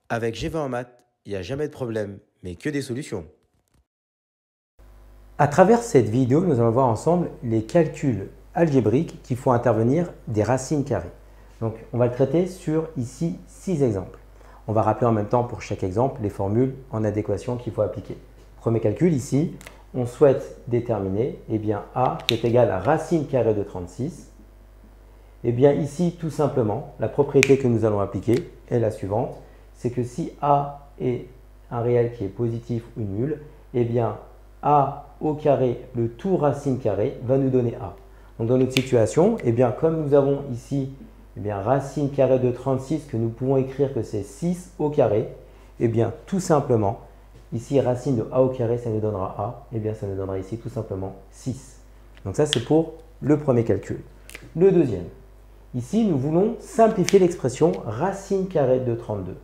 Avec G20 en maths, il n'y a jamais de problème, mais que des solutions. À travers cette vidéo, nous allons voir ensemble les calculs algébriques qui font intervenir des racines carrées. Donc, on va le traiter sur ici 6 exemples. On va rappeler en même temps pour chaque exemple les formules en adéquation qu'il faut appliquer. Premier calcul ici, on souhaite déterminer A qui est égal à racine carrée de 36. Ici, tout simplement, la propriété que nous allons appliquer est la suivante, c'est que si A est un réel qui est positif ou nul, A au carré, le tout racine carrée, va nous donner A. Donc dans notre situation, comme nous avons ici racine carrée de 36, que nous pouvons écrire que c'est 6 au carré, tout simplement, ici racine de A au carré, ça nous donnera A, ça nous donnera ici tout simplement 6. Donc ça, c'est pour le premier calcul. Le deuxième, ici, nous voulons simplifier l'expression racine carrée de 32.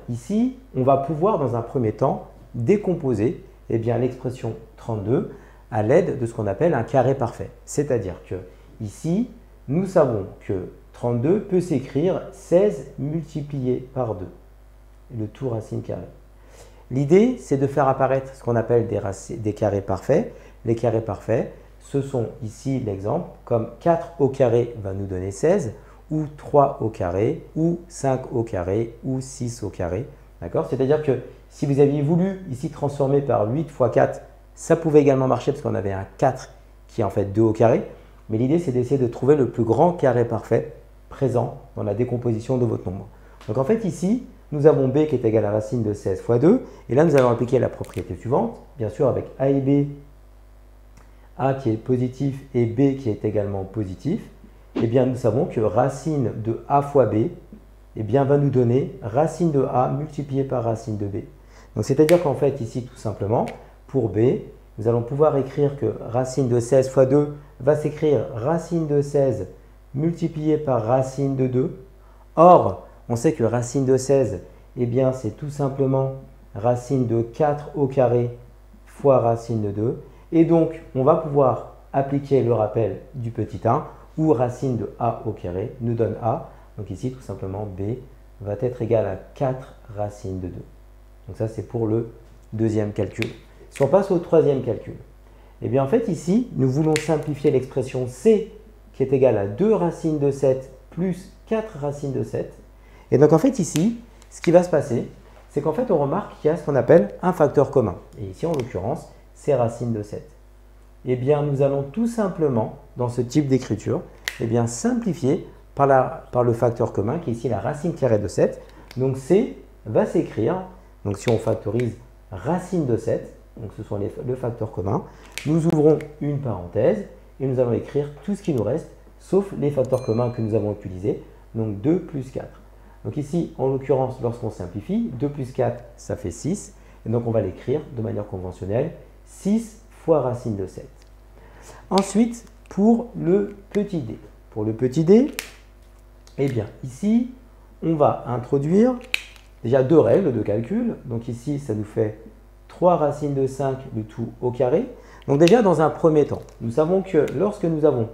Ici, on va pouvoir dans un premier temps décomposer l'expression 32 à l'aide de ce qu'on appelle un carré parfait. C'est-à-dire que ici, nous savons que 32 peut s'écrire 16 multiplié par 2, le tout racine carrée. L'idée, c'est de faire apparaître ce qu'on appelle des carrés parfaits. Les carrés parfaits, ce sont ici l'exemple, comme 4 au carré va nous donner 16, ou 3 au carré, ou 5 au carré, ou 6 au carré. D'accord? C'est-à-dire que si vous aviez voulu ici transformer par 8 fois 4, ça pouvait également marcher parce qu'on avait un 4 qui est en fait 2 au carré. Mais l'idée, c'est d'essayer de trouver le plus grand carré parfait présent dans la décomposition de votre nombre. Donc en fait ici, nous avons b qui est égal à racine de 16 fois 2. Et là, nous allons appliquer la propriété suivante. Bien sûr, avec a et b, a qui est positif et b qui est également positif. Nous savons que racine de a fois b va nous donner racine de a multiplié par racine de b. Donc, c'est-à-dire qu'en fait, ici, tout simplement, pour b, nous allons pouvoir écrire que racine de 16 fois 2 va s'écrire racine de 16 multiplié par racine de 2. Or, on sait que racine de 16, c'est tout simplement racine de 4 au carré fois racine de 2. Et donc, on va pouvoir appliquer le rappel du petit 1 où racine de a au carré nous donne a. Donc ici, tout simplement, b va être égal à 4 racine de 2. Donc ça, c'est pour le deuxième calcul. Si on passe au troisième calcul, en fait, ici, nous voulons simplifier l'expression c qui est égale à 2 racines de 7 plus 4 racines de 7. Et donc, en fait, ici, ce qui va se passer, c'est qu'en fait, on remarque qu'il y a ce qu'on appelle un facteur commun. Et ici, en l'occurrence, c'est racine de 7. Nous allons tout simplement, dans ce type d'écriture, simplifier par le facteur commun, qui est ici la racine carrée de 7. Donc, c va s'écrire, donc si on factorise racine de 7, donc ce sont le facteur commun, nous ouvrons une parenthèse et nous allons écrire tout ce qui nous reste, sauf les facteurs communs que nous avons utilisés, donc 2 plus 4. Donc ici, en l'occurrence, lorsqu'on simplifie, 2 plus 4, ça fait 6. Et donc, on va l'écrire de manière conventionnelle, 6 fois racine de 7. Ensuite, pour le petit d. Pour le petit d, ici, on va introduire déjà deux règles de calcul. Donc ici, ça nous fait 3 racines de 5, le tout au carré. Donc déjà, dans un premier temps, nous savons que lorsque nous avons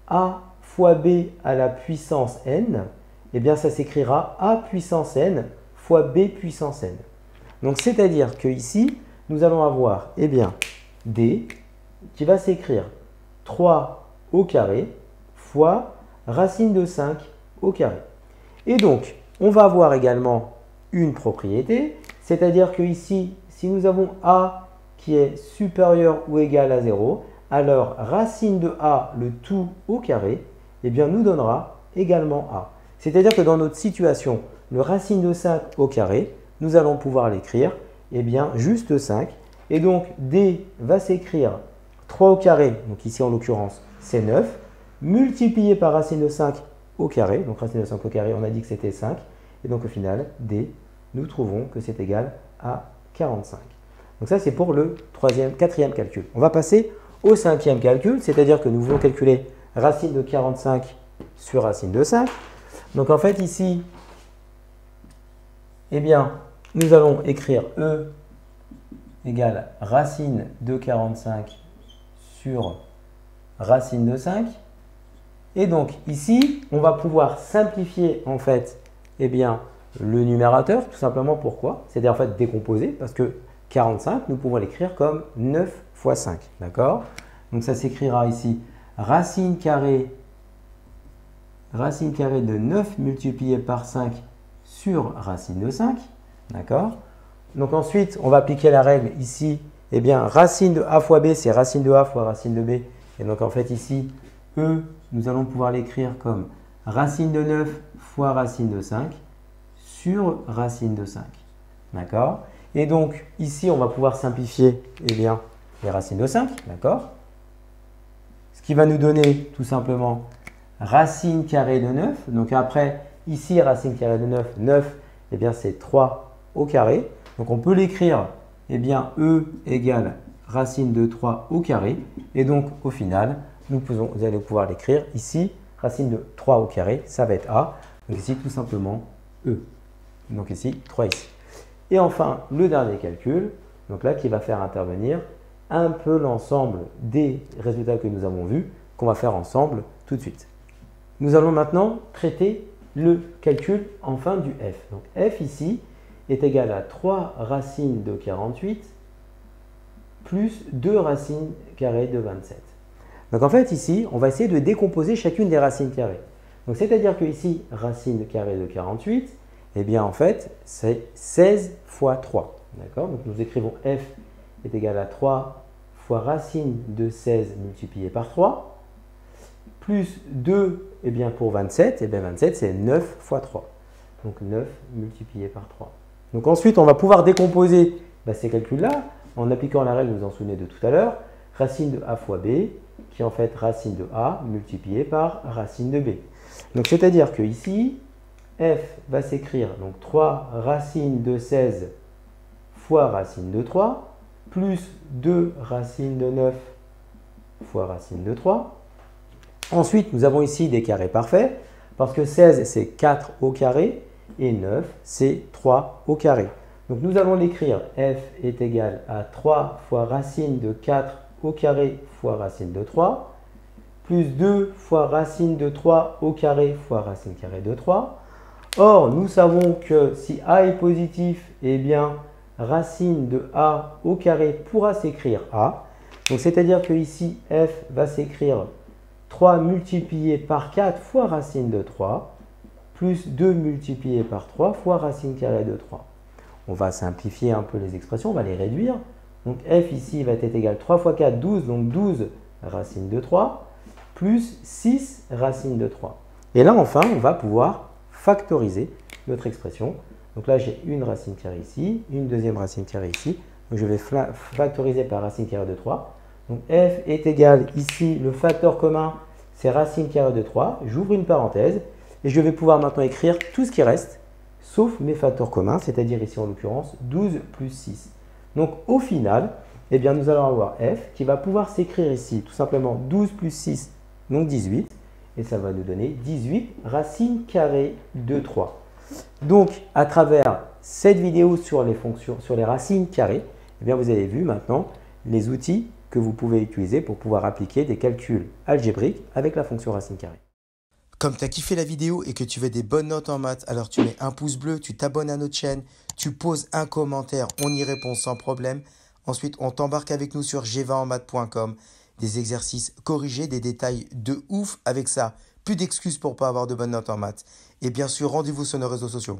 a fois b à la puissance n, ça s'écrira a puissance n fois b puissance n. Donc, c'est-à-dire que ici, nous allons avoir d qui va s'écrire 3 au carré fois racine de 5 au carré. Et donc, on va avoir également une propriété, c'est-à-dire que ici, si nous avons a qui est supérieur ou égal à 0, alors racine de a, le tout au carré, nous donnera également a. C'est-à-dire que dans notre situation, le racine de 5 au carré, nous allons pouvoir l'écrire juste 5. Et donc, d va s'écrire 3 au carré, donc ici en l'occurrence, c'est 9, multiplié par racine de 5 au carré. Donc, racine de 5 au carré, on a dit que c'était 5. Et donc, au final, d, nous trouvons que c'est égal à 45. Donc, ça, c'est pour le quatrième calcul. On va passer au cinquième calcul, c'est-à-dire que nous voulons calculer racine de 45 sur racine de 5. Donc, en fait, ici, nous allons écrire E égale racine de 45 sur racine de 5. Et donc, ici, on va pouvoir simplifier, en fait, le numérateur, tout simplement pourquoi? C'est-à-dire en fait décomposer, parce que 45, nous pouvons l'écrire comme 9 fois 5. D'accord? Donc ça s'écrira ici racine carrée de 9 multiplié par 5 sur racine de 5. D'accord? Donc ensuite, on va appliquer la règle ici. Eh bien, racine de a fois b, c'est racine de a fois racine de b. Et donc en fait ici, e, nous allons pouvoir l'écrire comme racine de 9 fois racine de 5 sur racine de 5. D'accord? Et donc ici, on va pouvoir simplifier eh bien, les racines de 5. D'accord? Ce qui va nous donner tout simplement racine carrée de 9. Donc après, ici, racine carrée de 9, 9, eh bien c'est 3 au carré. Donc on peut l'écrire, eh bien, E égale racine de 3 au carré. Et donc au final, vous allez pouvoir l'écrire ici, racine de 3 au carré, ça va être A. Donc ici, tout simplement E. Donc ici, 3 ici. Et enfin, le dernier calcul, donc là qui va faire intervenir un peu l'ensemble des résultats que nous avons vus, qu'on va faire ensemble tout de suite. Nous allons maintenant traiter le calcul enfin du f. Donc f ici est égal à 3 racines de 48 plus 2 racines carrées de 27. Donc en fait ici, on va essayer de décomposer chacune des racines carrées. Donc c'est-à-dire que ici, racine carrée de 48, eh bien en fait, c'est 16 fois 3. D'accord? Donc nous écrivons f est égal à 3 fois racine de 16 multiplié par 3, plus 2 eh bien, pour 27, eh bien 27 c'est 9 fois 3. Donc 9 multiplié par 3. Donc ensuite, on va pouvoir décomposer ces calculs-là en appliquant la règle, vous vous en souvenez de tout à l'heure, racine de a fois b, qui est en fait racine de a multiplié par racine de b. Donc c'est-à-dire que ici, f va s'écrire donc 3 racines de 16 fois racine de 3, plus 2 racines de 9 fois racine de 3. Ensuite, nous avons ici des carrés parfaits, parce que 16, c'est 4 au carré, et 9, c'est 3 au carré. Donc nous allons l'écrire, f est égal à 3 fois racine de 4 au carré fois racine de 3, plus 2 fois racine de 3 au carré fois racine carrée de 3. Or, nous savons que si a est positif, eh bien, racine de a au carré pourra s'écrire a. Donc c'est-à-dire que ici, f va s'écrire 3 multiplié par 4 fois racine de 3, plus 2 multiplié par 3 fois racine carrée de 3. On va simplifier un peu les expressions, on va les réduire. Donc f ici va être égal à 3 fois 4, 12, donc 12 racine de 3, plus 6 racine de 3. Et là, enfin, on va pouvoir factoriser notre expression. Donc là, j'ai une racine carrée ici, une deuxième racine carrée ici. Donc je vais factoriser par racine carrée de 3. Donc f est égal, ici, le facteur commun, c'est racine carrée de 3. J'ouvre une parenthèse et je vais pouvoir maintenant écrire tout ce qui reste, sauf mes facteurs communs, c'est-à-dire ici en l'occurrence 12 plus 6. Donc au final, eh bien, nous allons avoir f qui va pouvoir s'écrire ici tout simplement 12 plus 6, donc 18. Et ça va nous donner 18 racines carrées de 3. Donc, à travers cette vidéo sur les fonctions, sur les racines carrées, eh bien, vous avez vu maintenant les outils que vous pouvez utiliser pour pouvoir appliquer des calculs algébriques avec la fonction racine carrée. Comme tu as kiffé la vidéo et que tu veux des bonnes notes en maths, alors tu mets un pouce bleu, tu t'abonnes à notre chaîne, tu poses un commentaire, on y répond sans problème. Ensuite, on t'embarque avec nous sur g20enmaths.com. Des exercices corrigés, des détails de ouf avec ça. Plus d'excuses pour pas avoir de bonnes notes en maths. Et bien sûr, rendez-vous sur nos réseaux sociaux.